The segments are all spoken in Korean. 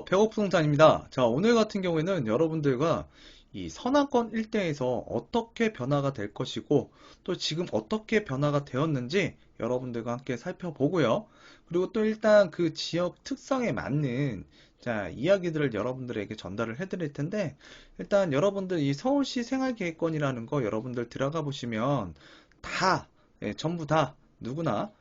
백업부동산입니다. 자, 오늘 같은 경우에는 여러분들과 이 서남권 일대에서 어떻게 변화가 될 것이고, 또 지금 어떻게 변화가 되었는지 여러분들과 함께 살펴보고요. 그리고 또 일단 그 지역 특성에 맞는 자, 이야기들을 여러분들에게 전달을 해드릴 텐데, 일단 여러분들 이 서울시 생활계획권이라는 거 여러분들 들어가 보시면 다, 전부 다 누구나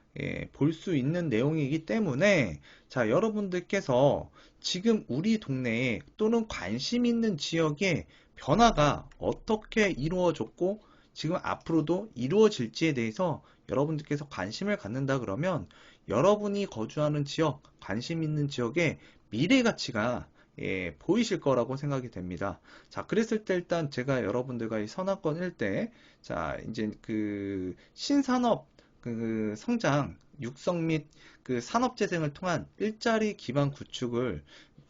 볼 수 있는 내용이기 때문에 자, 여러분들께서 지금 우리 동네에 또는 관심 있는 지역에 변화가 어떻게 이루어졌고 지금 앞으로도 이루어질지에 대해서 여러분들께서 관심을 갖는다 그러면 여러분이 거주하는 지역, 관심 있는 지역의 미래 가치가 보이실 거라고 생각이 됩니다. 자, 그랬을 때 일단 제가 여러분들과 이 서남권 일대, 자, 이제 그 신산업 그 성장, 육성 및 그 산업재생을 통한 일자리 기반 구축을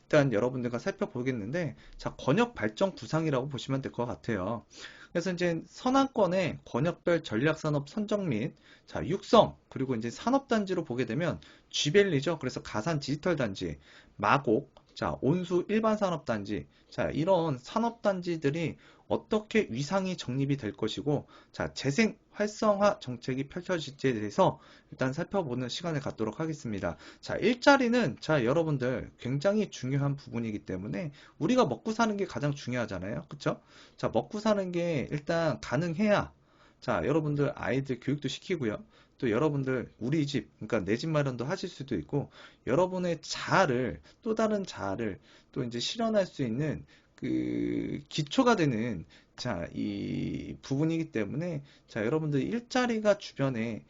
일단 여러분들과 살펴보겠는데, 자, 권역 발전 구상이라고 보시면 될 것 같아요. 그래서 이제 서남권의 권역별 전략산업 선정 및 자, 육성, 그리고 이제 산업단지로 보게 되면 쥐밸리죠. 그래서 가산 디지털 단지, 마곡, 자, 온수 일반 산업단지, 자, 이런 산업단지들이 어떻게 위상이 정립이 될 것이고, 자, 재생 활성화 정책이 펼쳐질지에 대해서 일단 살펴보는 시간을 갖도록 하겠습니다. 자, 일자리는 자, 여러분들 굉장히 중요한 부분이기 때문에 우리가 먹고 사는 게 가장 중요하잖아요. 그쵸? 자, 먹고 사는 게 일단 가능해야 자, 여러분들 아이들 교육도 시키고요. 또 여러분들 우리 집, 그러니까 내 집 마련도 하실 수도 있고 여러분의 자아를 또 다른 자아를 또 이제 실현할 수 있는 그 기초가 되는 자, 이 부분이기 때문에 자, 여러분들 일자리가 주변에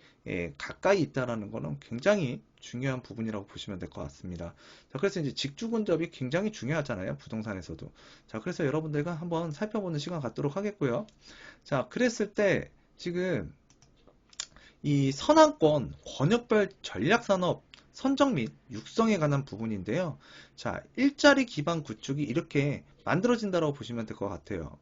가까이 있다라는 거는 굉장히 중요한 부분이라고 보시면 될 것 같습니다. 자, 그래서 이제 직주 근접이 굉장히 중요하잖아요. 부동산에서도. 자, 그래서 여러분들과 한번 살펴보는 시간 갖도록 하겠고요. 자, 그랬을 때 지금 이 선안권 권역별 전략산업 선정 및 육성에 관한 부분인데요. 자, 일자리 기반 구축이 이렇게 만들어진다고 보시면 될 것 같아요.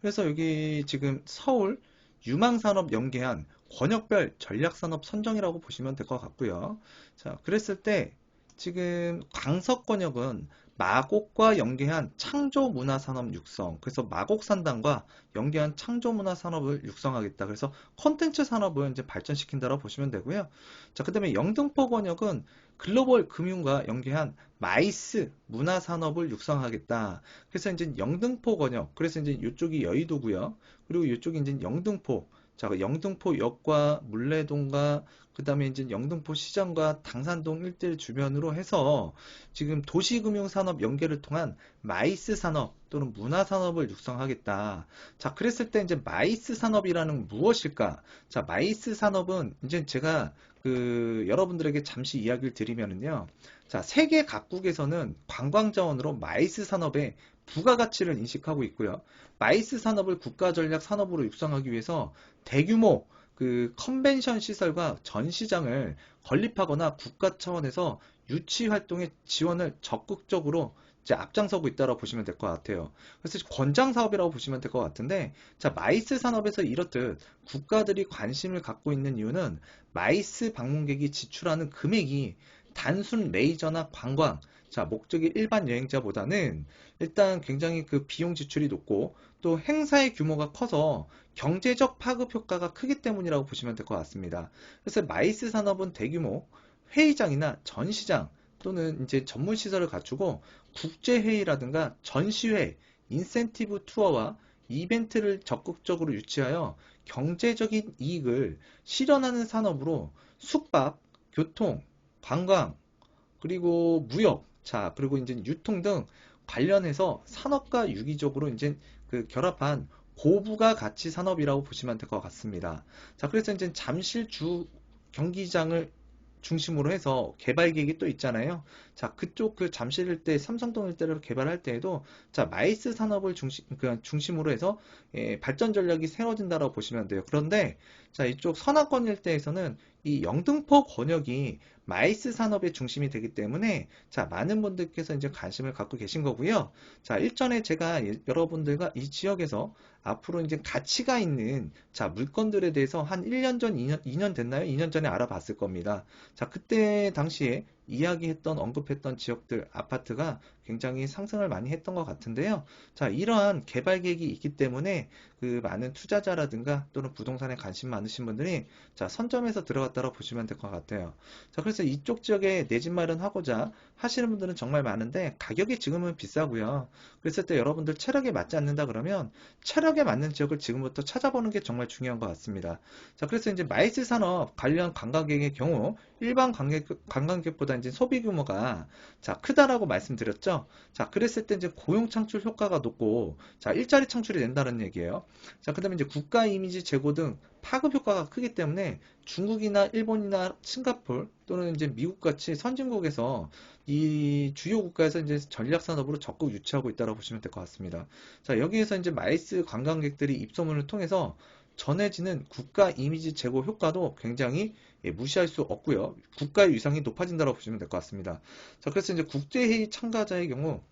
그래서 여기 지금 서울 유망산업 연계한 권역별 전략산업 선정이라고 보시면 될 것 같고요. 자, 그랬을 때 지금 강서권역은 마곡과 연계한 창조문화산업 육성, 그래서 마곡산단과 연계한 창조문화산업을 육성하겠다. 그래서 콘텐츠 산업을 이제 발전시킨다고 보시면 되고요. 자, 그 다음에 영등포권역은 글로벌 금융과 연계한 마이스 문화산업을 육성하겠다. 그래서 이제 영등포권역, 그래서 이제 이쪽이 여의도고요. 그리고 이쪽이 이제 영등포. 자, 영등포역과 물레동과 그 다음에 이제 영등포 시장과 당산동 일대 주변으로 해서 지금 도시금융산업 연계를 통한 마이스 산업 또는 문화산업을 육성하겠다. 자, 그랬을 때 이제 마이스 산업이라는 무엇일까? 자, 마이스 산업은 이제 제가 그 여러분들에게 잠시 이야기를 드리면은요. 자, 세계 각국에서는 관광 자원으로 마이스 산업의 부가가치를 인식하고 있고요. 마이스 산업을 국가전략 산업으로 육성하기 위해서 대규모 그 컨벤션 시설과 전시장을 건립하거나 국가 차원에서 유치 활동의 지원을 적극적으로 이제 앞장서고 있다고 보시면 될 것 같아요. 그래서 권장 사업이라고 보시면 될 것 같은데, 자, 마이스 산업에서 이렇듯 국가들이 관심을 갖고 있는 이유는 마이스 방문객이 지출하는 금액이 단순 레이저나 관광, 자, 목적이 일반 여행자보다는 일단 굉장히 그 비용 지출이 높고 또 행사의 규모가 커서 경제적 파급 효과가 크기 때문이라고 보시면 될 것 같습니다. 그래서 마이스 산업은 대규모 회의장이나 전시장 또는 이제 전문 시설을 갖추고 국제회의라든가 전시회, 인센티브 투어와 이벤트를 적극적으로 유치하여 경제적인 이익을 실현하는 산업으로 숙박, 교통, 관광, 그리고 무역, 자, 그리고 이제 유통 등 관련해서 산업과 유기적으로 이제 그 결합한 고부가 가치 산업이라고 보시면 될 것 같습니다. 자, 그래서 이제 잠실주 경기장을 중심으로 해서 개발 계획이 또 있잖아요. 자, 그쪽 그 잠실 일대, 삼성동 일대를 개발할 때에도 자, 마이스 산업을 중심으로 해서 발전 전략이 세워진다고 보시면 돼요. 그런데 자, 이쪽 서남권 일대에서는 이 영등포 권역이 마이스 산업의 중심이 되기 때문에 자, 많은 분들께서 이제 관심을 갖고 계신 거고요. 자, 일전에 제가 여러분들과 이 지역에서 앞으로 이제 가치가 있는 자, 물건들에 대해서 한 1년 전, 2년 됐나요? 2년 전에 알아봤을 겁니다. 자, 그때 당시에 이야기했던 언급했던 지역들 아파트가 굉장히 상승을 많이 했던 것 같은데요. 자, 이러한 개발 계획이 있기 때문에 그 많은 투자자라든가 또는 부동산에 관심 많으신 분들이 자, 선점해서 들어갔다고 보시면 될 것 같아요. 자, 그래서 이쪽 지역에 내 집 마련하고자 하시는 분들은 정말 많은데 가격이 지금은 비싸고요. 그랬을 때 여러분들 체력에 맞지 않는다 그러면 체력에 맞는 지역을 지금부터 찾아보는 게 정말 중요한 것 같습니다. 자, 그래서 이제 마이스 산업 관련 관광객의 경우 일반 관광객보다 이제 소비 규모가 자, 크다라고 말씀드렸죠. 자, 그랬을 때 이제 고용 창출 효과가 높고 자, 일자리 창출이 된다는 얘기예요. 자, 그다음에 이제 국가 이미지 제고 등 파급 효과가 크기 때문에 중국이나 일본이나 싱가폴 또는 이제 미국 같이 선진국에서 이 주요 국가에서 이제 전략 산업으로 적극 유치하고 있다고 보시면 될 것 같습니다. 자, 여기에서 이제 마이스 관광객들이 입소문을 통해서 전해지는 국가 이미지 제고 효과도 굉장히 무시할 수 없고요. 국가의 위상이 높아진다고 보시면 될 것 같습니다. 자, 그래서 이제 국제회의 참가자의 경우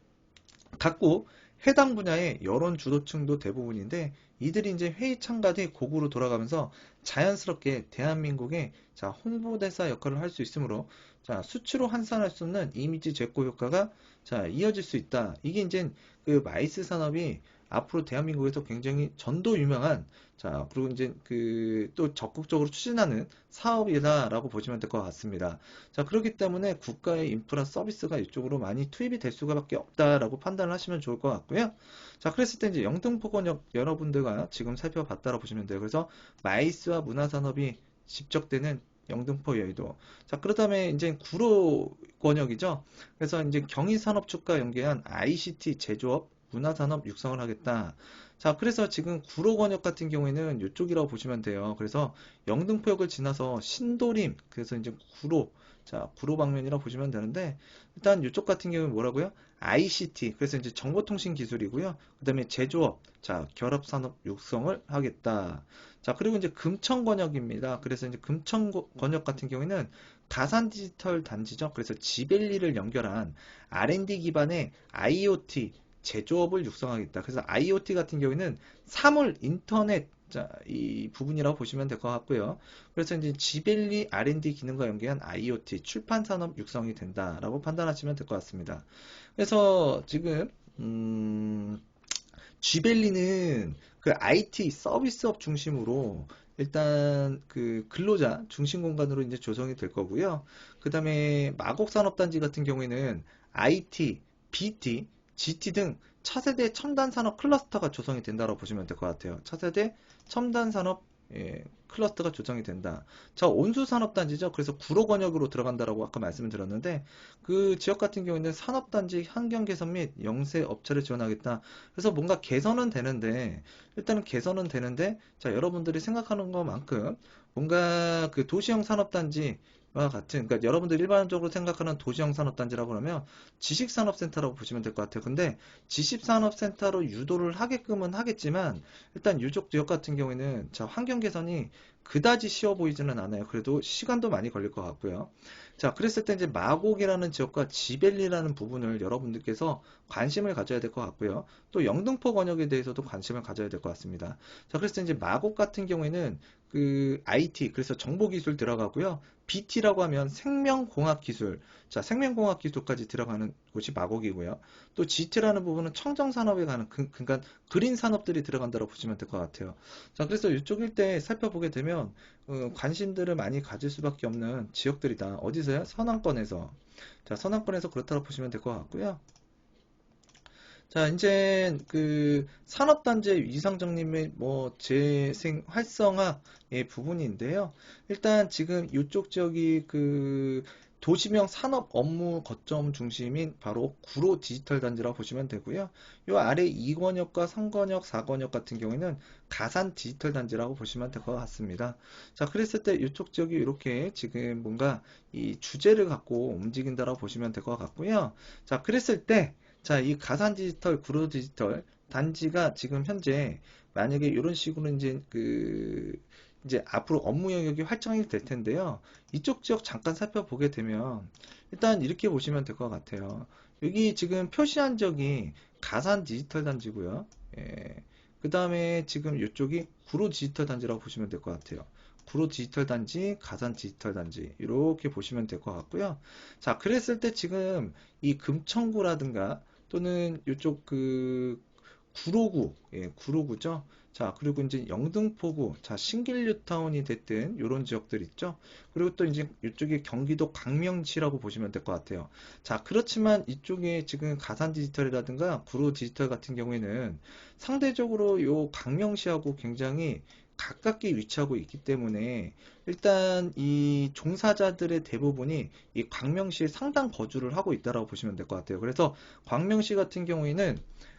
각국 해당 분야의 여론 주도층도 대부분인데 이들이 이제 회의 참가 뒤 고국으로 돌아가면서 자연스럽게 대한민국의 자, 홍보대사 역할을 할 수 있으므로 자, 수치로 환산할 수 없는 이미지 제고 효과가 자, 이어질 수 있다. 이게 이제 그 마이스 산업이 앞으로 대한민국에서 굉장히 전도 유명한 자, 그리고 이제 그 또 적극적으로 추진하는 사업이다라고 보시면 될 것 같습니다. 자, 그렇기 때문에 국가의 인프라 서비스가 이쪽으로 많이 투입이 될 수밖에 없다라고 판단을 하시면 좋을 것 같고요. 자, 그랬을 때 이제 영등포권역 여러분들과 지금 살펴봤다라 보시면 돼요. 그래서 마이스와 문화산업이 집적되는 영등포 여의도. 자, 그렇다면 이제 구로권역이죠. 그래서 이제 경인산업축과 연계한 ICT 제조업 문화산업 육성을 하겠다. 자, 그래서 지금 구로권역 같은 경우에는 이쪽이라고 보시면 돼요. 그래서 영등포역을 지나서 신도림, 그래서 이제 구로, 자, 구로 방면이라고 보시면 되는데, 일단 이쪽 같은 경우는 뭐라고요? ICT, 그래서 이제 정보통신 기술이고요. 그 다음에 제조업, 자, 결합산업 육성을 하겠다. 자, 그리고 이제 금천권역입니다. 그래서 이제 금천권역 같은 경우에는 가산 디지털 단지죠. 그래서 지벨리를 연결한 R&D 기반의 IoT, 제조업을 육성하겠다. 그래서 IoT 같은 경우에는 사물, 인터넷, 자, 이 부분이라고 보시면 될 것 같고요. 그래서 이제 지벨리 R&D 기능과 연계한 IoT, 출판 산업 육성이 된다라고 판단하시면 될 것 같습니다. 그래서 지금 지벨리는 그 IT 서비스업 중심으로 일단 그 근로자 중심 공간으로 이제 조성이 될 거고요. 그 다음에 마곡산업단지 같은 경우에는 IT, BT, GT 등 차세대 첨단산업 클러스터가 조성이 된다고 보시면 될 것 같아요. 차세대 첨단산업 클러스터가 조성이 된다. 자, 온수산업단지죠. 그래서 구로권역으로 들어간다라고 아까 말씀을 드렸는데 그 지역 같은 경우에는 산업단지 환경 개선 및 영세 업체를 지원하겠다. 그래서 뭔가 개선은 되는데 일단은 개선은 되는데 자, 여러분들이 생각하는 것만큼 뭔가 그 도시형 산업단지 와 같은, 그러니까 여러분들 일반적으로 생각하는 도시형 산업단지라고 하면 지식산업센터라고 보시면 될 것 같아요. 근데 지식산업센터로 유도를 하게끔은 하겠지만 일단 유족 지역 같은 경우에는 자, 환경 개선이 그다지 쉬워 보이지는 않아요. 그래도 시간도 많이 걸릴 것 같고요. 자, 그랬을 때 이제 마곡이라는 지역과 지벨리라는 부분을 여러분들께서 관심을 가져야 될 것 같고요. 또 영등포 권역에 대해서도 관심을 가져야 될 것 같습니다. 자, 그래서 이제 마곡 같은 경우에는 그 IT, 그래서 정보기술 들어가고요. BT라고 하면 생명공학기술, 자, 생명공학기술까지 들어가는 곳이 마곡이고요. 또 GT라는 부분은 청정산업에 가는, 그러니까 그린 산업들이 들어간다고 보시면 될 것 같아요. 자, 그래서 이쪽 일대 살펴보게 되면 관심들을 많이 가질 수밖에 없는 지역들이다. 어디서요? 서남권에서. 자, 서남권에서 그렇다고 보시면 될 것 같고요. 자, 이제 그 산업단지의 위상정립 뭐 재생 활성화의 부분인데요. 일단 지금 이쪽 지역이 그 도시명 산업 업무 거점 중심인 바로 구로 디지털 단지라고 보시면 되고요. 이 아래 2권역과 3권역, 4권역 같은 경우에는 가산 디지털 단지라고 보시면 될 것 같습니다. 자, 그랬을 때 이쪽 지역이 이렇게 지금 뭔가 이 주제를 갖고 움직인다라고 보시면 될 것 같고요. 자, 그랬을 때 자, 이 가산 디지털, 구로 디지털 단지가 지금 현재 만약에 이런 식으로 이제 앞으로 업무 영역이 활성이 될 텐데요. 이쪽 지역 잠깐 살펴보게 되면 일단 이렇게 보시면 될 것 같아요. 여기 지금 표시한 지역이 가산 디지털 단지고요. 그 다음에 지금 이쪽이 구로 디지털 단지라고 보시면 될 것 같아요. 구로 디지털 단지, 가산 디지털 단지 이렇게 보시면 될 것 같고요. 자, 그랬을 때 지금 이 금천구라든가 또는 이쪽 그 구로구, 예, 구로구죠. 자, 그리고 이제 영등포구, 자, 신길뉴타운이 됐든 이런 지역들 있죠. 그리고 또 이제 이쪽에 경기도 광명시라고 보시면 될 것 같아요. 자, 그렇지만 이쪽에 지금 가산 디지털이라든가 구로 디지털 같은 경우에는 상대적으로 요 광명시하고 굉장히 가깝게 위치하고 있기 때문에 일단 이 종사자들의 대부분이 이 광명시에 상당 거주를 하고 있다라고 보시면 될 것 같아요. 그래서 광명시 같은 경우에는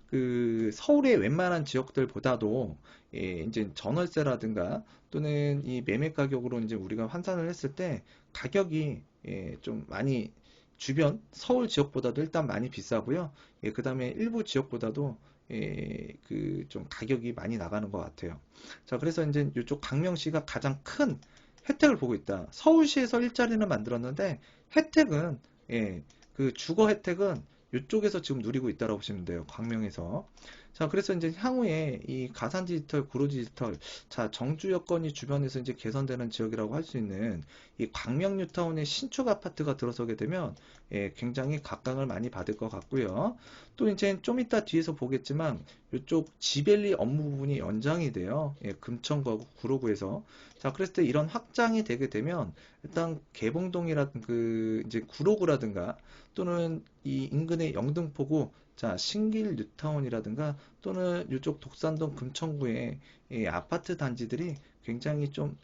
그 서울의 웬만한 지역들보다도 예, 이제 전월세라든가 또는 이 매매 가격으로 이제 우리가 환산을 했을 때 가격이 예, 좀 많이 주변 서울 지역보다도 일단 많이 비싸고요. 예, 그 다음에 일부 지역보다도 예, 그 좀 가격이 많이 나가는 것 같아요. 자, 그래서 이제 이쪽 광명시가 가장 큰 혜택을 보고 있다. 서울시에서 일자리는 만들었는데 혜택은 예, 그 주거 혜택은 이쪽에서 지금 누리고 있다고 보시면 돼요. 광명에서. 자, 그래서 이제 향후에 이 가산 디지털, 구로 디지털, 자, 정주 여건이 주변에서 이제 개선되는 지역이라고 할 수 있는 이 광명 뉴타운의 신축 아파트가 들어서게 되면 예, 굉장히 각광을 많이 받을 것 같고요. 또 이제 좀 이따 뒤에서 보겠지만 이쪽 지벨리 업무 부분이 연장이 돼요. 예, 금천구하고 구로구에서. 자, 그랬을 때 이런 확장이 되게 되면 일단 개봉동이라든 그 이제 구로구라든가 또는 이 인근의 영등포구, 자, 신길 뉴타운이라든가 또는 이쪽 독산동 금천구의 이 아파트 단지들이 굉장히 좀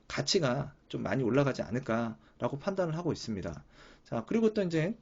가치가 좀 많이 올라가지 않을까라고 판단을 하고 있습니다. 자, 그리고 또 이제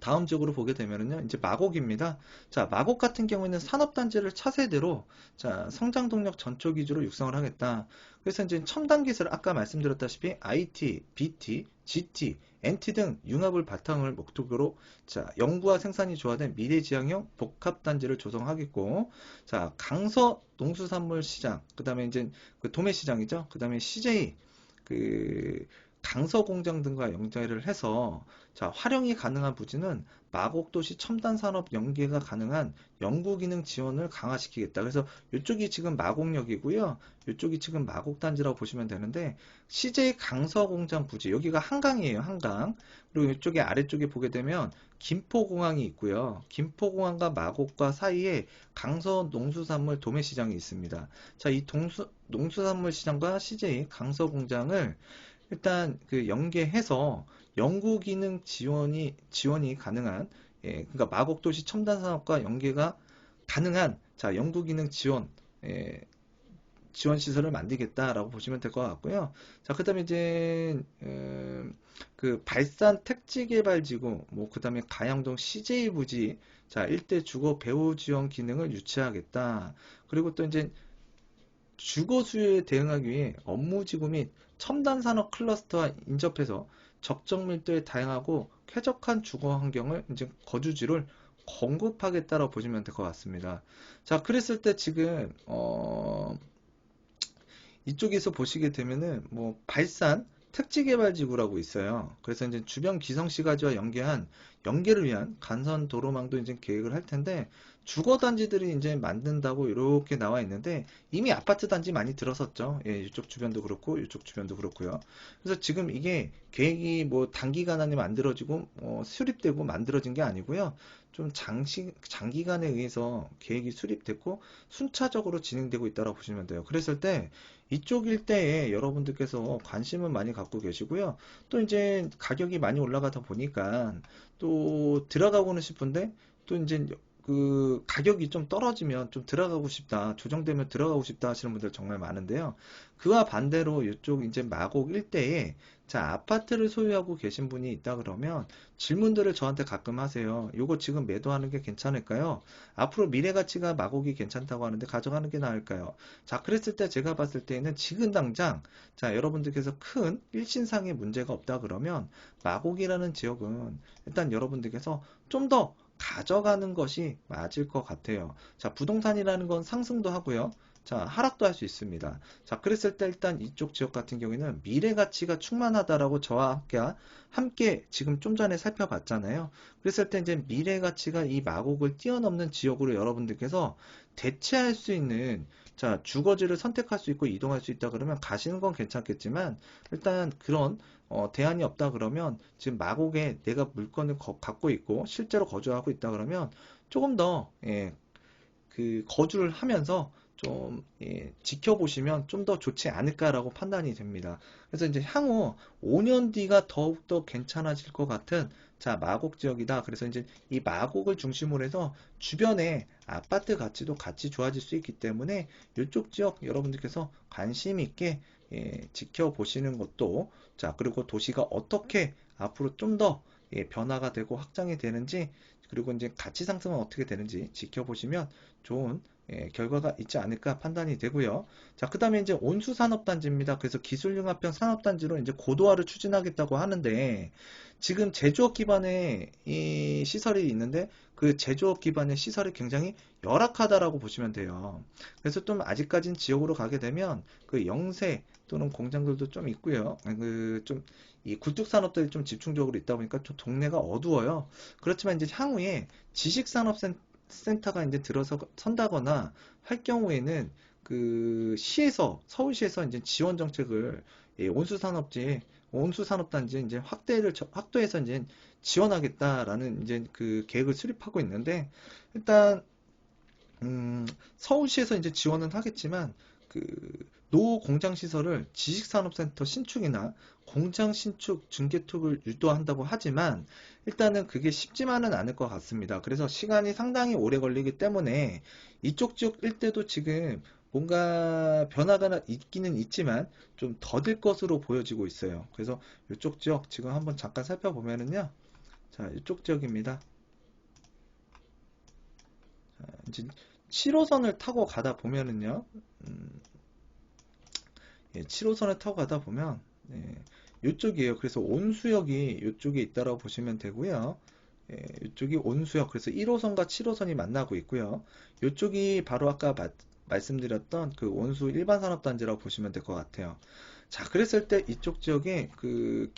다음 지역으로 보게 되면은요, 이제 마곡입니다. 자, 마곡 같은 경우에는 산업단지를 차세대로, 자, 성장 동력 전초 기조로 육성을 하겠다. 그래서 이제 첨단 기술, 아까 말씀드렸다시피 IT, BT, GT, NT 등 융합을 바탕을 목적으로, 자, 연구와 생산이 조화된 미래지향형 복합단지를 조성하겠고, 자, 강서 농수산물 시장, 그 다음에 이제 그 도매 시장이죠. 그 다음에 CJ, 그 강서 공장 등과 연계를 해서 자, 활용이 가능한 부지는 마곡도시 첨단산업 연계가 가능한 연구기능 지원을 강화시키겠다. 그래서 이쪽이 지금 마곡역이고요. 이쪽이 지금 마곡단지라고 보시면 되는데 CJ 강서공장 부지 여기가 한강이에요. 한강. 그리고 이쪽에 아래쪽에 보게 되면 김포공항이 있고요. 김포공항과 마곡과 사이에 강서 농수산물 도매시장이 있습니다. 자, 이 농수산물 시장과 CJ 강서공장을 일단 그 연계해서 연구기능 지원이 가능한 예, 그러니까 마곡도시 첨단산업과 연계가 가능한 자 연구기능 예, 지원 시설을 만들겠다라고 보시면 될 것 같고요. 자, 그다음에 이제 그 발산 택지개발지구, 뭐 그다음에 가양동 CJ 부지, 자 일대 주거 배후 지원 기능을 유치하겠다. 그리고 또 이제 주거 수요에 대응하기 위해 업무지구 및 첨단 산업 클러스터와 인접해서 적정 밀도의 다양하고 쾌적한 주거 환경을 이제 거주지를 공급하겠다라고 보시면 될 것 같습니다. 자, 그랬을 때 지금 이쪽에서 보시게 되면은 뭐 발산 택지개발지구라고 있어요. 그래서 이제 주변 기성시가지와 연계를 위한 간선 도로망도 이제 계획을 할 텐데 주거단지들이 이제 만든다고 이렇게 나와 있는데 이미 아파트 단지 많이 들어섰죠. 예, 이쪽 주변도 그렇고 이쪽 주변도 그렇고요. 그래서 지금 이게 계획이 뭐 단기간 안에 만들어지고 수립되고 만들어진 게 아니고요. 좀 장기간에 의해서 계획이 수립됐고 순차적으로 진행되고 있다고 보시면 돼요. 그랬을 때 이쪽 일대에 여러분들께서 관심을 많이 갖고 계시고요. 또 이제 가격이 많이 올라가다 보니까 또 들어가고는 싶은데 또 이제 그 가격이 좀 떨어지면 좀 들어가고 싶다, 조정되면 들어가고 싶다 하시는 분들 정말 많은데요. 그와 반대로 이쪽 이제 마곡 일대에 자, 아파트를 소유하고 계신 분이 있다 그러면 질문들을 저한테 가끔 하세요. 요거 지금 매도하는 게 괜찮을까요? 앞으로 미래 가치가 마곡이 괜찮다고 하는데 가져가는 게 나을까요? 자, 그랬을 때 제가 봤을 때는 지금 당장 자, 여러분들께서 큰 일신상의 문제가 없다 그러면 마곡이라는 지역은 일단 여러분들께서 좀 더 가져가는 것이 맞을 것 같아요. 자, 부동산이라는 건 상승도 하고요. 자, 하락도 할 수 있습니다. 자, 그랬을 때 일단 이쪽 지역 같은 경우에는 미래 가치가 충만하다라고 저와 함께 지금 좀 전에 살펴봤잖아요. 그랬을 때 이제 미래 가치가 이 마곡을 뛰어넘는 지역으로 여러분들께서 대체할 수 있는 자, 주거지를 선택할 수 있고 이동할 수 있다 그러면 가시는 건 괜찮겠지만 일단 그런 대안이 없다 그러면 지금 마곡에 내가 물건을 갖고 있고 실제로 거주하고 있다 그러면 조금 더 그 거주를 하면서 좀 지켜보시면 좀 더 좋지 않을까라고 판단이 됩니다. 그래서 이제 향후 5년 뒤가 더욱더 괜찮아질 것 같은 자 마곡 지역이다. 그래서 이제 이 마곡을 중심으로 해서 주변에 아파트 가치도 같이 좋아질 수 있기 때문에 이쪽 지역 여러분들께서 관심 있게 지켜보시는 것도 자 그리고 도시가 어떻게 앞으로 좀 더 변화가 되고 확장이 되는지 그리고 이제 가치 상승은 어떻게 되는지 지켜보시면 좋은 결과가 있지 않을까 판단이 되고요. 자, 그 다음에 이제 온수산업단지입니다. 그래서 기술융합형 산업단지로 이제 고도화를 추진하겠다고 하는데, 지금 제조업 기반의 이 시설이 있는데, 그 제조업 기반의 시설이 굉장히 열악하다라고 보시면 돼요. 그래서 좀 아직까진 지역으로 가게 되면 그 영세 또는 공장들도 좀 있고요. 그 좀 이 굴뚝 산업들이 좀 집중적으로 있다 보니까 좀 동네가 어두워요. 그렇지만 이제 향후에 지식산업센터가 이제 들어서 선다거나 할 경우에는 그 시에서 서울시에서 이제 지원 정책을 온수산업단지 이제 확대해서 이제 지원하겠다라는 이제 그 계획을 수립하고 있는데 일단 서울시에서 이제 지원은 하겠지만 그 노 공장 시설을 지식산업센터 신축이나 공장 신축 증개축을 유도한다고 하지만 일단은 그게 쉽지만은 않을 것 같습니다. 그래서 시간이 상당히 오래 걸리기 때문에 이쪽 지역 일대도 지금 뭔가 변화가 있기는 있지만 좀 더딜 것으로 보여지고 있어요. 그래서 이쪽 지역 지금 한번 잠깐 살펴보면은요. 자, 이쪽 지역입니다. 자, 이제 7호선을 타고 가다 보면은요. 7호선을 타고 가다 보면 이쪽이에요. 그래서 온수역이 이쪽에 있다라고 보시면 되고요. 이쪽이 온수역. 그래서 1호선과 7호선이 만나고 있고요. 이쪽이 바로 아까 말씀드렸던 그 온수 일반산업단지라고 보시면 될 것 같아요. 자, 그랬을 때 이쪽 지역에 그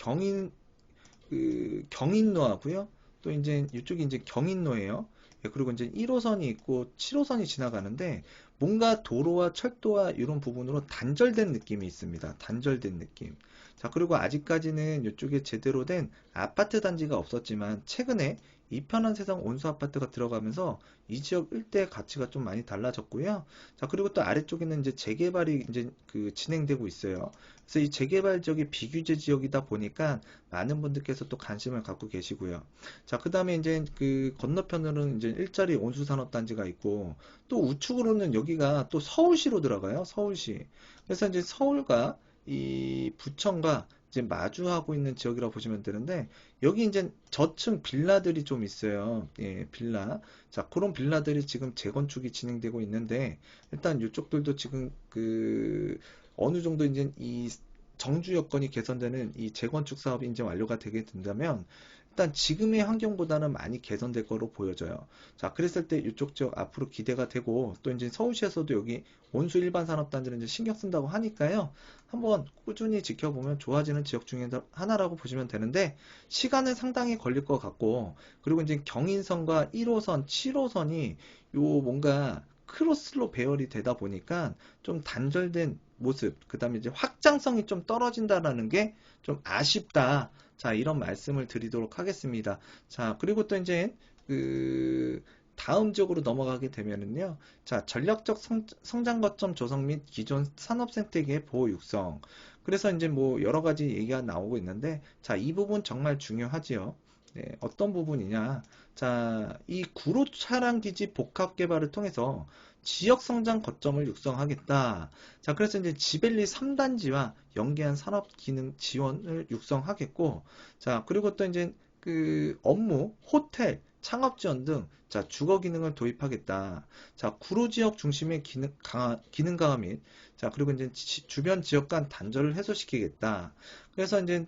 경인로하고요. 또 이제 이쪽이 이제 경인로예요. 그리고 이제 1호선이 있고 7호선이 지나가는데 뭔가 도로와 철도와 이런 부분으로 단절된 느낌이 있습니다. 단절된 느낌. 자, 그리고 아직까지는 이쪽에 제대로 된 아파트 단지가 없었지만 최근에 이편한 세상 온수 아파트가 들어가면서 이 지역 일대 가치가 좀 많이 달라졌고요. 자, 그리고 또 아래쪽에는 이제 재개발이 이제 그 진행되고 있어요. 그래서 이 재개발 지역이 비규제 지역이다 보니까 많은 분들께서 또 관심을 갖고 계시고요. 자, 그 다음에 이제 그 건너편으로는 이제 일자리 온수산업단지가 있고, 또 우측으로는 여기가 또 서울시로 들어가요. 서울시. 그래서 이제 서울과 이 부천과 이제 마주하고 있는 지역이라고 보시면 되는데, 여기 이제 저층 빌라들이 좀 있어요. 예, 빌라. 자, 그런 빌라들이 지금 재건축이 진행되고 있는데, 일단 이쪽들도 지금 그 어느 정도 이제 이 정주 여건이 개선되는 이 재건축 사업이 이제 완료가 되게 된다면 일단 지금의 환경보다는 많이 개선될 거로 보여져요. 자, 그랬을 때 이쪽 지역 앞으로 기대가 되고 또 이제 서울시에서도 여기 온수 일반 산업단지를 이제 신경 쓴다고 하니까요. 한번 꾸준히 지켜보면 좋아지는 지역 중에 하나라고 보시면 되는데 시간은 상당히 걸릴 것 같고 그리고 이제 경인선과 1호선, 7호선이 요 뭔가 크로스로 배열이 되다 보니까 좀 단절된 모습, 그 다음에 이제 확장성이 좀 떨어진다라는 게 좀 아쉽다. 자, 이런 말씀을 드리도록 하겠습니다. 자, 그리고 또 이제 그 다음 지역으로 넘어가게 되면은요. 자, 전략적 성장 거점 조성 및 기존 산업 생태계의 보호 육성. 그래서 이제 뭐 여러 가지 얘기가 나오고 있는데 자, 이 부분 정말 중요하지요. 네, 어떤 부분이냐? 자, 이 구로 차량 기지 복합 개발을 통해서 지역 성장 거점을 육성하겠다. 자, 그래서 이제 지벨리 3단지와 연계한 산업 기능 지원을 육성하겠고, 자, 그리고 또 이제 그 업무, 호텔, 창업 지원 등, 자, 주거 기능을 도입하겠다. 자, 구로 지역 중심의 기능 강화 및, 자, 그리고 이제 주변 지역 간 단절을 해소시키겠다. 그래서 이제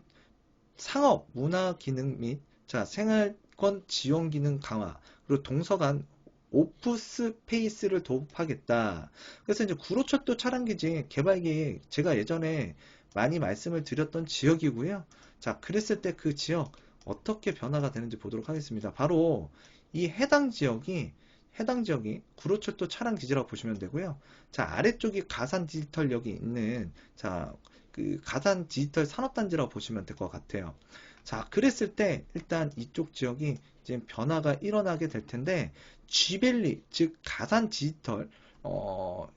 상업, 문화 기능 및, 자, 생활권 지원 기능 강화, 그리고 동서간 오프스페이스를 도입하겠다. 그래서 이제 구로철도 차량기지 개발 계획 제가 예전에 많이 말씀을 드렸던 지역이고요. 자, 그랬을 때 그 지역 어떻게 변화가 되는지 보도록 하겠습니다. 바로 이 해당 지역이 해당 지역이 구로철도 차량 기지라고 보시면 되고요. 자, 아래쪽이 가산 디지털역이 있는, 자, 그 가산 디지털 산업단지라고 보시면 될 것 같아요. 자, 그랬을 때 일단 이쪽 지역이 지금 변화가 일어나게 될 텐데, G밸리, 즉 가산 디지털,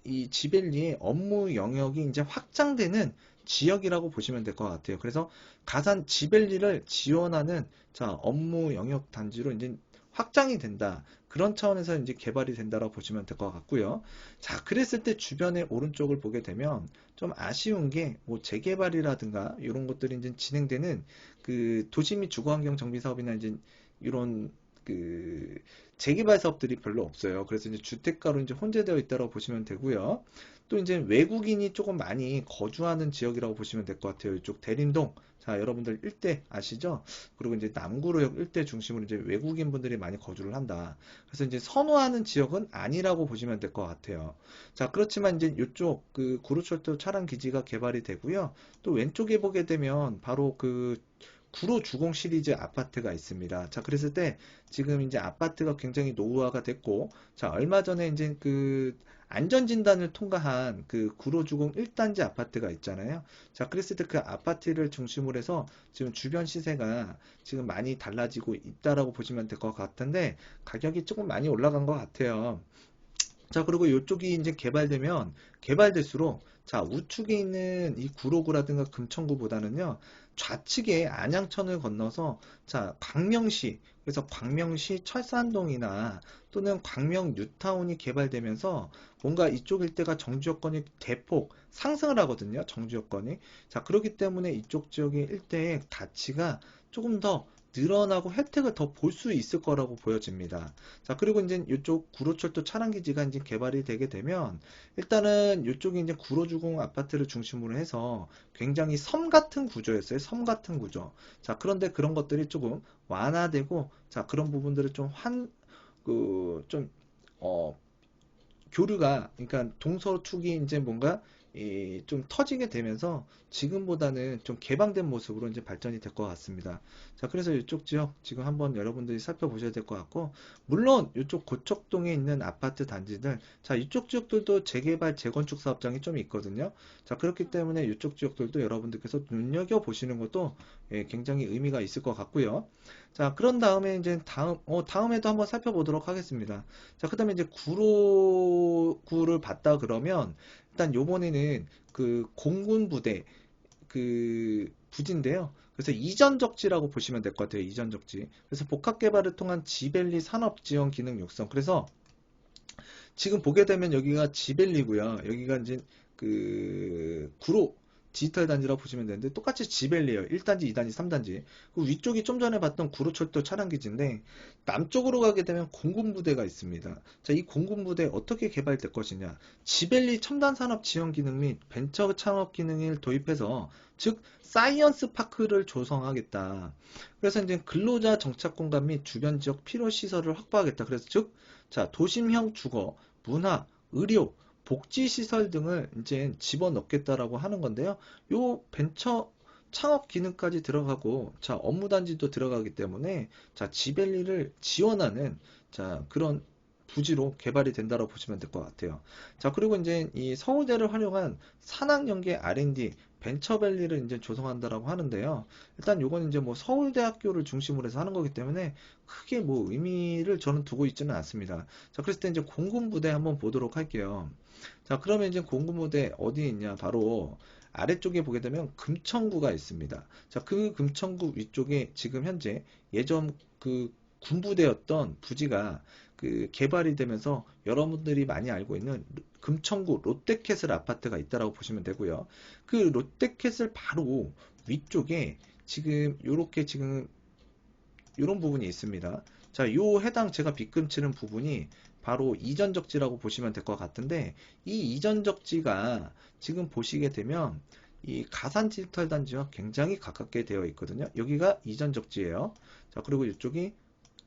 이 G밸리의 업무 영역이 이제 확장되는 지역이라고 보시면 될 것 같아요. 그래서 가산 G밸리를 지원하는, 자, 업무 영역 단지로 이제 확장이 된다. 그런 차원에서 이제 개발이 된다라고 보시면 될 것 같고요. 자, 그랬을 때 주변의 오른쪽을 보게 되면 좀 아쉬운 게 뭐 재개발이라든가 이런 것들이 이제 진행되는 그 도시 및 주거환경 정비 사업이나 이제 이런 그 재개발 사업들이 별로 없어요. 그래서 이제 주택가로 이제 혼재되어 있다고 보시면 되고요. 또 이제 외국인이 조금 많이 거주하는 지역이라고 보시면 될 것 같아요. 이쪽 대림동. 자, 여러분들 일대 아시죠? 그리고 이제 남구로역 일대 중심으로 이제 외국인 분들이 많이 거주를 한다. 그래서 이제 선호하는 지역은 아니라고 보시면 될 것 같아요. 자, 그렇지만 이제 이쪽 그 구로철도 차량 기지가 개발이 되고요. 또 왼쪽에 보게 되면 바로 그 구로 주공 시리즈 아파트가 있습니다. 자, 그랬을 때 지금 이제 아파트가 굉장히 노후화가 됐고, 자, 얼마 전에 이제 그 안전진단을 통과한 그 구로주공 1단지 아파트가 있잖아요. 자, 그랬을 때 그 아파트를 중심으로 해서 지금 주변 시세가 지금 많이 달라지고 있다라고 보시면 될 것 같은데, 가격이 조금 많이 올라간 것 같아요. 자, 그리고 이쪽이 이제 개발되면 개발될수록, 자, 우측에 있는 이 구로구라든가 금천구보다는요, 좌측에 안양천을 건너서, 자, 광명시, 그래서 광명시 철산동이나 또는 광명 뉴타운이 개발되면서 뭔가 이쪽 일대가 정주 여건이 대폭 상승을 하거든요. 정주 여건이. 자, 그렇기 때문에 이쪽 지역의 일대의 가치가 조금 더 늘어나고 혜택을 더 볼 수 있을 거라고 보여집니다. 자, 그리고 이제 이쪽 구로철도 차량기지가 이제 개발이 되게 되면 일단은 이쪽이 이제 구로주공 아파트를 중심으로 해서 굉장히 섬 같은 구조였어요. 섬 같은 구조. 자, 그런데 그런 것들이 조금 완화되고, 자, 그런 부분들을 좀 좀, 어, 교류가, 그러니까 동서축이 이제 뭔가 좀 터지게 되면서 지금보다는 좀 개방된 모습으로 이제 발전이 될 것 같습니다. 자, 그래서 이쪽 지역 지금 한번 여러분들이 살펴보셔야 될 것 같고, 물론 이쪽 고척동에 있는 아파트 단지들, 자, 이쪽 지역들도 재개발, 재건축 사업장이 좀 있거든요. 자, 그렇기 때문에 이쪽 지역들도 여러분들께서 눈여겨보시는 것도 굉장히 의미가 있을 것 같고요. 자, 그런 다음에 이제 다음에도 한번 살펴보도록 하겠습니다. 자, 그 다음에 이제 구로구를 봤다 그러면, 일단 요번에는 그 공군 부대, 그 부지인데요. 그래서 이전적지라고 보시면 될 것 같아요. 이전적지. 그래서 복합개발을 통한 지밸리 산업지원 기능 육성. 그래서 지금 보게 되면 여기가 지밸리고요. 여기가 이제 그 구로 디지털 단지라고 보시면 되는데 똑같이 지밸리예요. 1단지, 2단지, 3단지. 그 위쪽이 좀 전에 봤던 구로철도 차량기지인데 남쪽으로 가게 되면 공군부대가 있습니다. 자, 이 공군부대 어떻게 개발될 것이냐. 지밸리 첨단 산업 지원 기능 및 벤처 창업 기능을 도입해서, 즉 사이언스 파크를 조성하겠다. 그래서 이제 근로자 정착 공간 및 주변 지역 필요 시설을 확보하겠다. 그래서 즉, 자, 도심형 주거, 문화, 의료, 복지시설 등을 이제 집어넣겠다라고 하는 건데요. 요 벤처 창업 기능까지 들어가고, 자, 업무단지도 들어가기 때문에, 자, 지밸리를 지원하는, 자, 그런 부지로 개발이 된다고 보시면 될 것 같아요. 자, 그리고 이제 이 서울대를 활용한 산학연계 R&D 벤처밸리를 이제 조성한다라고 하는데요. 일단 요건 이제 뭐 서울대학교를 중심으로 해서 하는 거기 때문에 크게 뭐 의미를 저는 두고 있지는 않습니다. 자, 그랬을 때 이제 공군부대 한번 보도록 할게요. 자, 그러면 이제 공군부대 어디에 있냐? 바로 아래쪽에 보게 되면 금천구가 있습니다. 자, 그 금천구 위쪽에 지금 현재 예전 그 군부대였던 부지가 그 개발이 되면서 여러분들이 많이 알고 있는 금천구 롯데캐슬 아파트가 있다라고 보시면 되고요. 그 롯데캐슬 바로 위쪽에 지금 요렇게 지금 이런 부분이 있습니다. 자, 요 해당 제가 빗금치는 부분이 바로 이전적지라고 보시면 될 것 같은데, 이 이전적지가 지금 보시게 되면 이 가산 디지털 단지와 굉장히 가깝게 되어 있거든요. 여기가 이전적지예요. 자, 그리고 이쪽이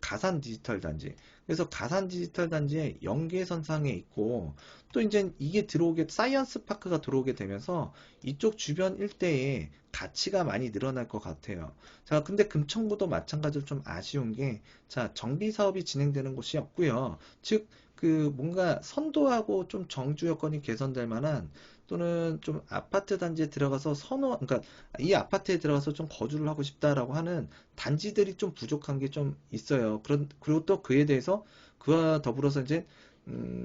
가산 디지털 단지. 그래서 가산 디지털 단지의 연계선상에 있고, 또 이제 이게 들어오게, 사이언스 파크가 들어오게 되면서 이쪽 주변 일대에 가치가 많이 늘어날 것 같아요. 자, 근데 금천구도 마찬가지로 좀 아쉬운 게, 자, 정비 사업이 진행되는 곳이 없고요. 즉, 그 뭔가 선도하고 좀 정주 여건이 개선될 만한, 또는 좀 아파트 단지에 들어가서 그러니까 이 아파트에 들어가서 좀 거주를 하고 싶다라고 하는 단지들이 좀 부족한 게 좀 있어요. 그리고 또 그에 대해서 그와 더불어서 이제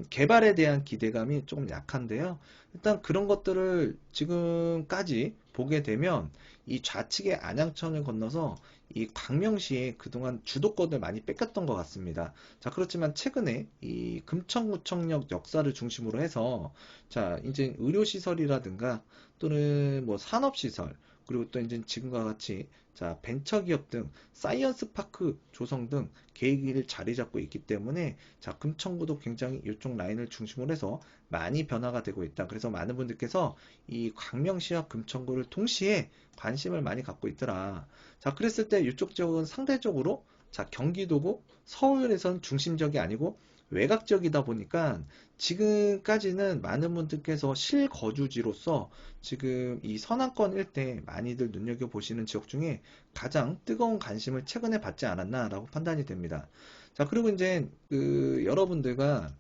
개발에 대한 기대감이 조금 약한데요. 일단 그런 것들을 지금까지 보게 되면 이 좌측의 안양천을 건너서 이 광명시에 그동안 주도권을 많이 뺏겼던 것 같습니다. 자, 그렇지만 최근에 이 금천구청역 역사를 중심으로 해서 자, 이제 의료시설이라든가 또는 뭐 산업시설, 그리고 또 이제 지금과 같이 자, 벤처기업 등 사이언스 파크 조성 등 계획이 자리 잡고 있기 때문에 자, 금천구도 굉장히 이쪽 라인을 중심으로 해서 많이 변화가 되고 있다. 그래서 많은 분들께서 이 광명시와 금천구를 동시에 관심을 많이 갖고 있더라. 자, 그랬을 때 이쪽 지역은 상대적으로 자, 경기도고 서울에선 중심적이 아니고 외곽적이다 보니까 지금까지는 많은 분들께서 실거주지로서 지금 이 서남권 일대 많이들 눈여겨보시는 지역 중에 가장 뜨거운 관심을 최근에 받지 않았나라고 판단이 됩니다. 자, 그리고 이제 그 여러분들과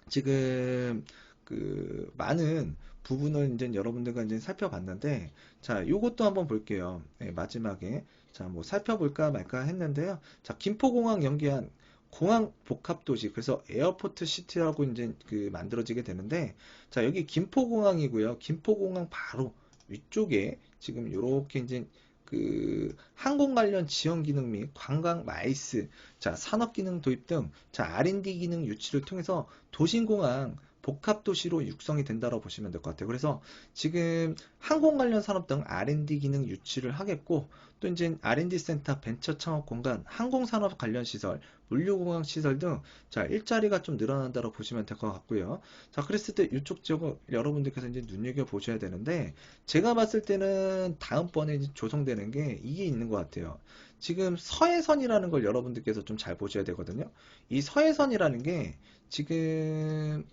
지금 그 많은 부분을 이제 여러분들과 이제 살펴봤는데, 자, 요것도 한번 볼게요. 네, 마지막에. 자, 뭐 살펴볼까 말까 했는데요. 자, 김포공항 연계한 공항 복합도시, 그래서 에어포트 시티라고 이제 그 만들어지게 되는데, 자, 여기 김포공항이고요. 김포공항 바로 위쪽에 지금 요렇게 이제 그 항공 관련 지원 기능 및 관광 마이스, 자, 산업 기능 도입 등 자, R&D 기능 유치를 통해서 도심공항 복합도시로 육성이 된다고 보시면 될 것 같아요. 그래서 지금 항공 관련 산업 등 R&D 기능 유치를 하겠고, 또 이제 R&D 센터, 벤처 창업 공간, 항공산업 관련 시설, 물류공항 시설 등 자, 일자리가 좀 늘어난다고 보시면 될 것 같고요. 자, 그랬을 때 이쪽 지역을 여러분들께서 이제 눈여겨 보셔야 되는데, 제가 봤을 때는 다음번에 이제 조성되는 게 이게 있는 것 같아요. 지금 서해선이라는 걸 여러분들께서 좀 잘 보셔야 되거든요. 이 서해선이라는 게 지금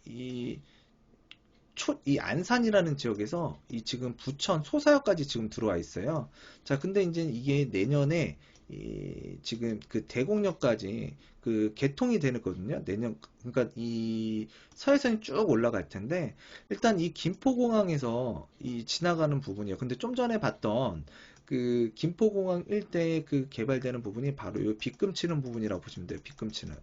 이 이 안산이라는 지역에서 이 지금 부천 소사역까지 지금 들어와 있어요. 자, 근데 이제 이게 내년에 이 지금 그 대곡역까지 그 개통이 되거든요. 내년, 그러니까 이 서해선이 쭉 올라갈 텐데, 일단 이 김포공항에서 이 지나가는 부분이요. 근데 좀 전에 봤던 그 김포공항 일대에 그 개발되는 부분이 바로 이 빗금 치는 부분이라고 보시면 돼요. 빗금 치는.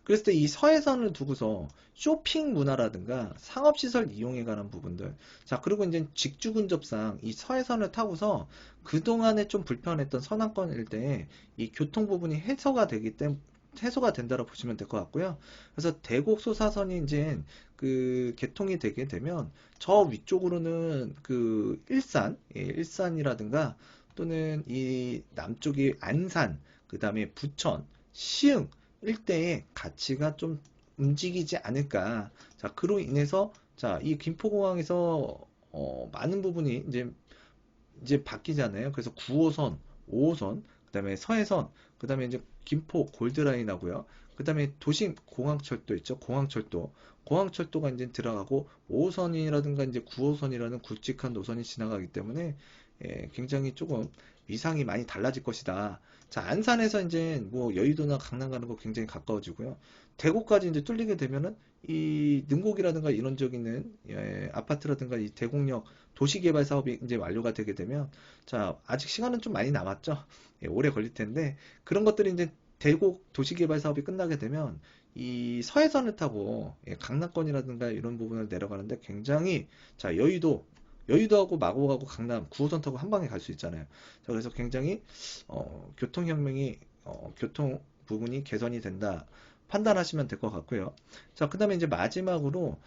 그랬을 때 이 서해선을 두고서 쇼핑 문화라든가 상업시설 이용에 관한 부분들. 자, 그리고 이제 직주 근접상 이 서해선을 타고서 그동안에 좀 불편했던 서남권 일대에 이 교통 부분이 해소가 된다고 보시면 될 것 같고요. 그래서 대곡 소사선이 이제 그 개통이 되게 되면 저 위쪽으로는 그 일산이라든가 또는 이 남쪽이 안산, 그 다음에 부천, 시흥 일대의 가치가 좀 움직이지 않을까. 자, 그로 인해서 자, 이 김포공항에서 많은 부분이 이제 바뀌잖아요. 그래서 9호선, 5호선, 그다음에 서해선, 그다음에 이제 김포 골드라인 하고요. 그다음에 도심 공항철도 있죠. 공항철도. 공항철도가 이제 들어가고 5호선이라든가 이제 9호선이라는 굵직한 노선이 지나가기 때문에 굉장히 조금 위상이 많이 달라질 것이다. 자, 안산에서 이제 뭐 여의도나 강남 가는 거 굉장히 가까워지고요. 대구까지 이제 뚫리게 되면은 이 능곡이라든가 이런 쪽 있는 아파트라든가 이 대곡역 도시개발 사업이 이제 완료가 되게 되면 자, 아직 시간은 좀 많이 남았죠. 오래 걸릴 텐데 그런 것들이 이제 대곡 도시개발 사업이 끝나게 되면 이 서해선을 타고 강남권이라든가 이런 부분을 내려가는데 굉장히 자, 여의도하고 마곡하고 강남 9호선 타고 한 방에 갈 수 있잖아요. 자, 그래서 굉장히 교통혁명이 교통 부분이 개선이 된다 판단하시면 될 것 같고요. 자, 그 다음에 이제 마지막으로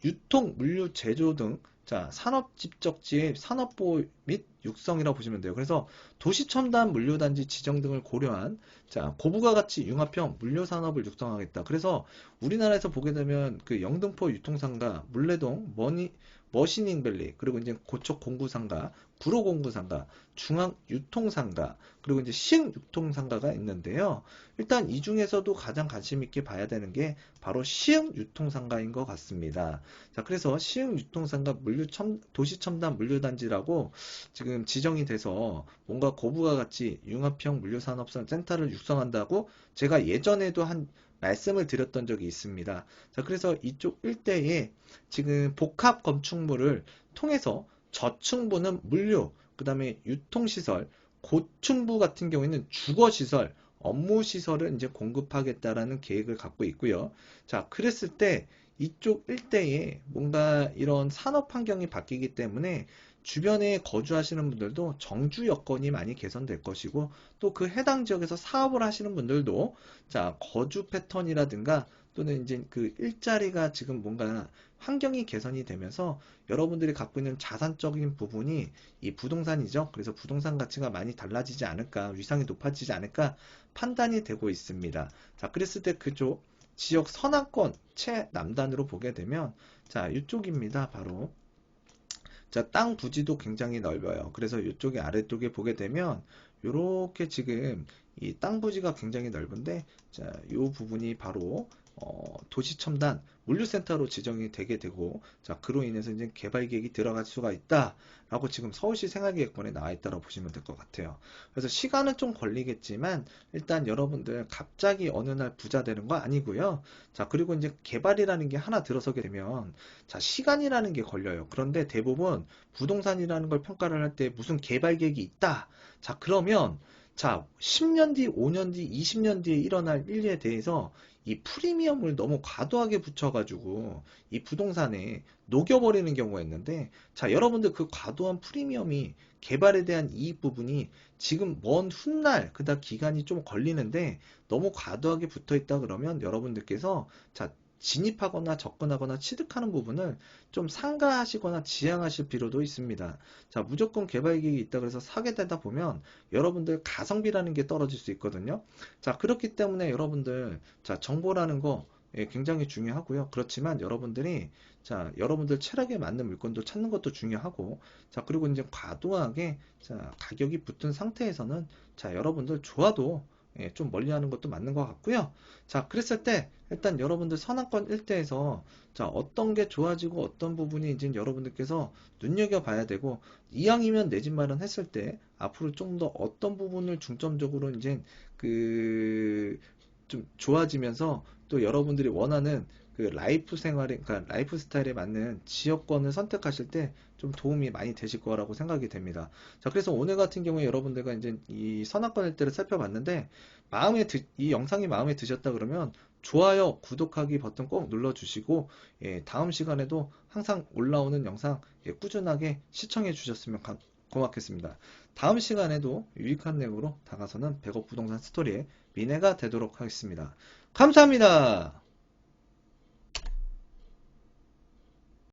유통, 물류, 제조 등 자, 산업 집적지의 산업보호 및 육성이라고 보시면 돼요. 그래서 도시첨단 물류단지 지정 등을 고려한 자, 고부가 가치 융합형 물류산업을 육성하겠다. 그래서 우리나라에서 보게 되면 그 영등포 유통상가, 물레동, 머시닝밸리, 그리고 이제 고척 공구상가, 구로공구상가, 중앙유통상가, 그리고 이제 시흥유통상가가 있는데요. 일단 이 중에서도 가장 관심 있게 봐야 되는 게 바로 시흥유통상가인 것 같습니다. 자, 그래서 시흥유통상가 도시첨단 물류단지라고 지금 지정이 돼서 뭔가 거부가 같이 융합형 물류산업센터를 육성한다고 제가 예전에도 한 말씀을 드렸던 적이 있습니다. 자, 그래서 이쪽 일대에 지금 복합 건축물을 통해서 저층부는 물류, 그 다음에 유통시설, 고층부 같은 경우에는 주거시설, 업무시설을 이제 공급하겠다라는 계획을 갖고 있고요. 자, 그랬을 때 이쪽 일대에 뭔가 이런 산업 환경이 바뀌기 때문에 주변에 거주하시는 분들도 정주 여건이 많이 개선될 것이고 또 그 해당 지역에서 사업을 하시는 분들도 자, 거주 패턴이라든가 또는 이제 그 일자리가 지금 뭔가 환경이 개선이 되면서 여러분들이 갖고 있는 자산적인 부분이 이 부동산이죠. 그래서 부동산 가치가 많이 달라지지 않을까, 위상이 높아지지 않을까 판단이 되고 있습니다. 자, 그랬을 때 그쪽 지역 서남권 최남단으로 보게 되면 자, 이쪽입니다. 바로 자, 땅 부지도 굉장히 넓어요. 그래서 이쪽에 아래쪽에 보게 되면 이렇게 지금 이 땅 부지가 굉장히 넓은데 자, 이 부분이 바로 도시첨단 물류센터로 지정이 되게 되고 자, 그로 인해서 이제 개발 계획이 들어갈 수가 있다라고 지금 서울시 생활계획권에 나와 있다고 보시면 될 것 같아요. 그래서 시간은 좀 걸리겠지만 일단 여러분들 갑자기 어느 날 부자 되는 거 아니고요. 자, 그리고 이제 개발이라는 게 하나 들어서게 되면 자, 시간이라는 게 걸려요. 그런데 대부분 부동산이라는 걸 평가를 할 때 무슨 개발 계획이 있다. 자, 그러면 자, 10년 뒤, 5년 뒤, 20년 뒤에 일어날 일에 대해서 이 프리미엄을 너무 과도하게 붙여가지고 이 부동산에 녹여버리는 경우가 있는데 자, 여러분들 그 과도한 프리미엄이 개발에 대한 이익 부분이 지금 먼 훗날 그다음 기간이 좀 걸리는데 너무 과도하게 붙어 있다 그러면 여러분들께서 자, 진입하거나 접근하거나 취득하는 부분을 좀 상가하시거나 지양하실 필요도 있습니다. 자, 무조건 개발 계획이 있다 그래서 사게 되다 보면 여러분들 가성비라는 게 떨어질 수 있거든요. 자, 그렇기 때문에 여러분들 자, 정보라는 거 굉장히 중요하고요. 그렇지만 여러분들이 자, 여러분들 체력에 맞는 물건도 찾는 것도 중요하고 자, 그리고 이제 과도하게 자, 가격이 붙은 상태에서는 자, 여러분들 좋아도 좀 멀리하는 것도 맞는 것 같고요. 자, 그랬을 때 일단 여러분들 선악권 일대에서 자, 어떤 게 좋아지고 어떤 부분이 이제 여러분들께서 눈여겨봐야 되고 이왕이면 내 집 마련했을 때 앞으로 좀 더 어떤 부분을 중점적으로 이제 그 좀 좋아지면서 또 여러분들이 원하는 그 라이프 생활에, 그러니까 라이프 스타일에 맞는 지역권을 선택하실 때 좀 도움이 많이 되실 거라고 생각이 됩니다. 자, 그래서 오늘 같은 경우에 여러분들과 이제 이 선악권 일대를 살펴봤는데 이 영상이 마음에 드셨다 그러면 좋아요, 구독하기 버튼 꼭 눌러주시고 다음 시간에도 항상 올라오는 영상 꾸준하게 시청해 주셨으면 고맙겠습니다. 다음 시간에도 유익한 내용으로 다가서는 100억 부동산 스토리의 미래가 되도록 하겠습니다. 감사합니다.